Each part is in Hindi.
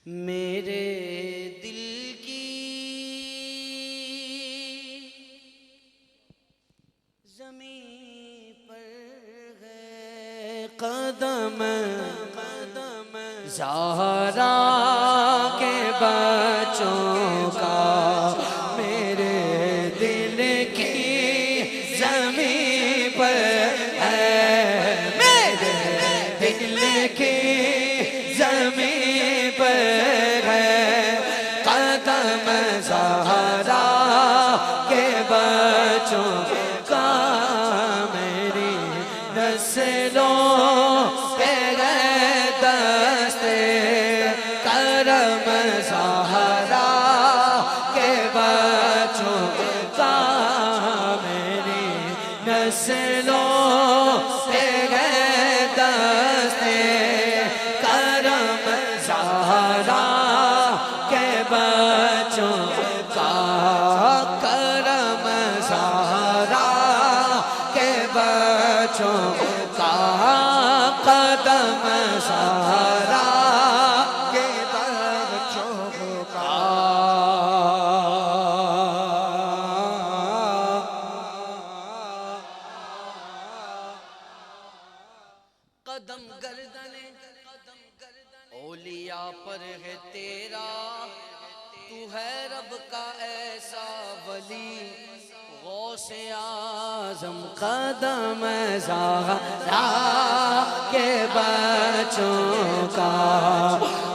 मेरे दिल की ज़मीं पर है कदम कदम ज़हरा के बच्चों का। मेरे दिल की ज़मीं पर है, मेरे दिल की ज़मीं पर है कदम ज़हरा के बच्चों का। मेरी नस्लों पे गए दस्ते करम ज़हरा के बच्चों का। मेरी नस्लों पे गए दस्ते करम ज़हरा के बच्चों का। करम ज़हरा के बच्चों का। कदम ज़हरा के बच्चों का। कदम गर्दने औलिया पर है तेरा, तू है रब का ऐसा वली गौसे आज़म। कदम ज़हरा के बच्चों का।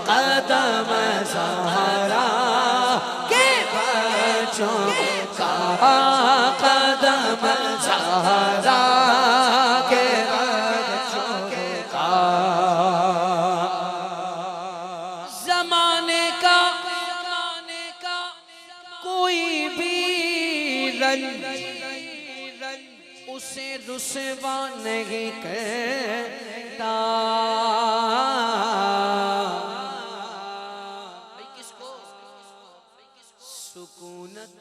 कदम ज़हरा के बच्चों का। कदम ज़हरा के बच्चों का। ज़माने का कोई भी रंज उसे रुसवा नहीं करता। किसको सुकूनत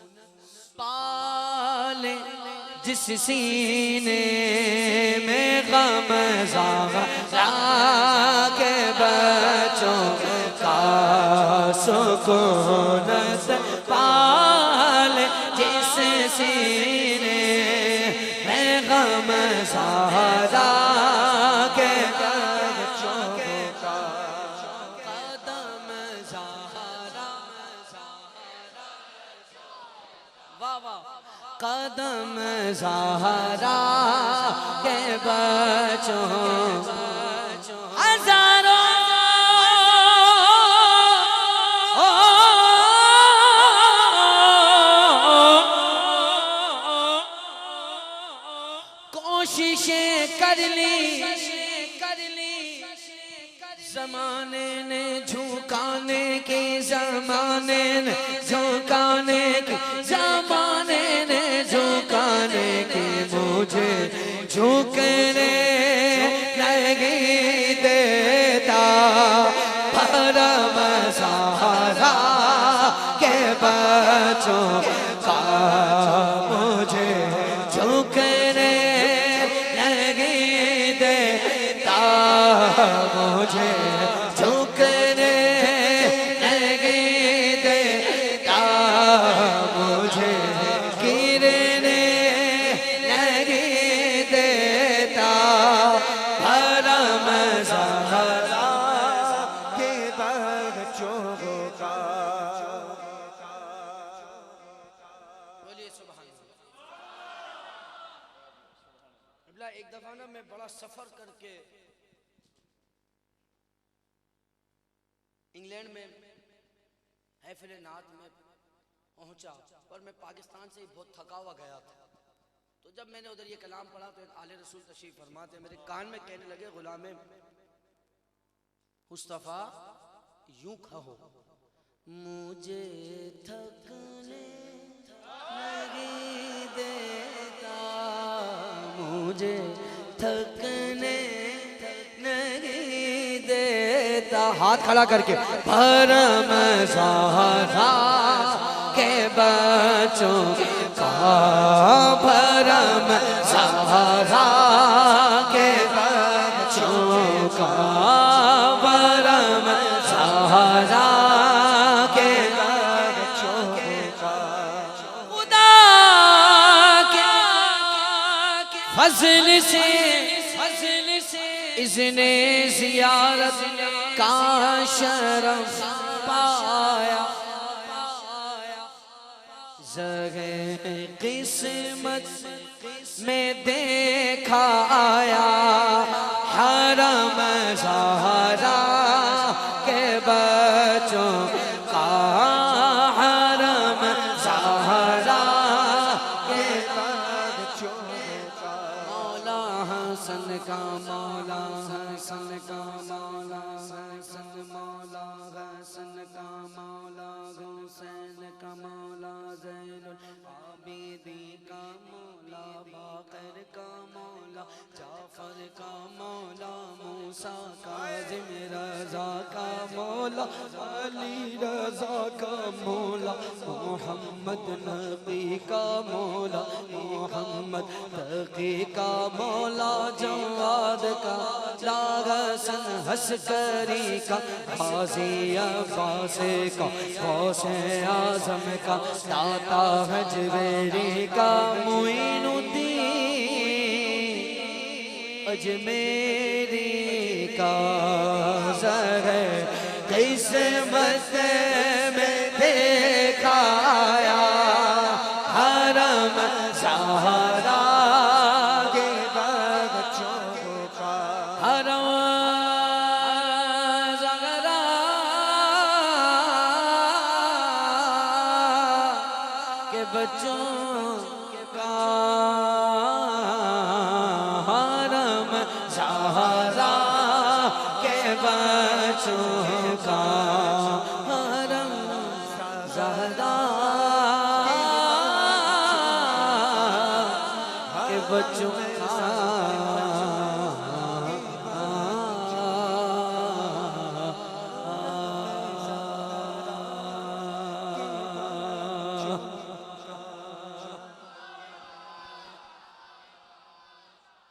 पाले जिस सीने में गम ज़हरा के बच्चों का। सुकूनत पाले जिस सीने में गम ज़हरा के बच्चों का। कदम ज़हरा वाह वाह। कदम ज़हरा के बच्चों हज़ारों कोशिशें कर ली ज़माने ने झुकाने की, ज़माने ने झुकाने की, ज़माने ने झुकाने की। मुझे झुकने नहीं देता करम ज़हरा के बच्चों का। मुझे झुकने नहीं देता, मुझे झुकने नहीं देता, मुझे गिरने नहीं देता करम ज़हरा के बच्चों का। बोलिए सुभान अल्लाह। एक दफा ना मैं बड़ा सफर करके इंग्लैंड में महफिल नात में पहुंचा और मैं पाकिस्तान से ही बहुत थका हुआ गया था। तो जब मैंने उधर ये कलाम पढ़ा तो आले रसूल तशरीफ फरमाते मेरे कान में कहने लगे, गुलामे मुस्तफ़ा यूं कहो, मुझे थकने नहीं देता, मुझे थकने नहीं देता। हाथ खड़ा करके करम ज़हरा के बच्चों का। करम ज़हरा के बच्चों का। परम सहारा फजल से इसने ज़ियारत का शरफ पाया। जगह किस्मत में देखा आया हरम ज़हरा के बच्चों का, हरम ज़हरा के बच्चों का। मौला हसन का, मौला हसन का, मौला हसन, मौला हसन का, मौला हुसैन का, मौला ज़ैनुल आबिदीन का, मौला बाक़र का, मौला जाफ़र का, मौला मूसा काज़िम रज़ा का, मौला अली रज़ा का, मौला मोहम्मद नबी का, मौला मोहम्मद तक़ी का, मौला जवाद का, हसन हस्करी का, गाज़ी अब्बास का, गौसे आज़म का, दाता हजवेरी का, मुईनुद्दीन अजमेरी का। ज़रे किस्मत में देखा आया हरम ज़हरा के बच्चों का, हरम ज़हरा के बच्चों का, हरम ज़हरा के बच्चों का, हरम ज़हरा के बच्चों का।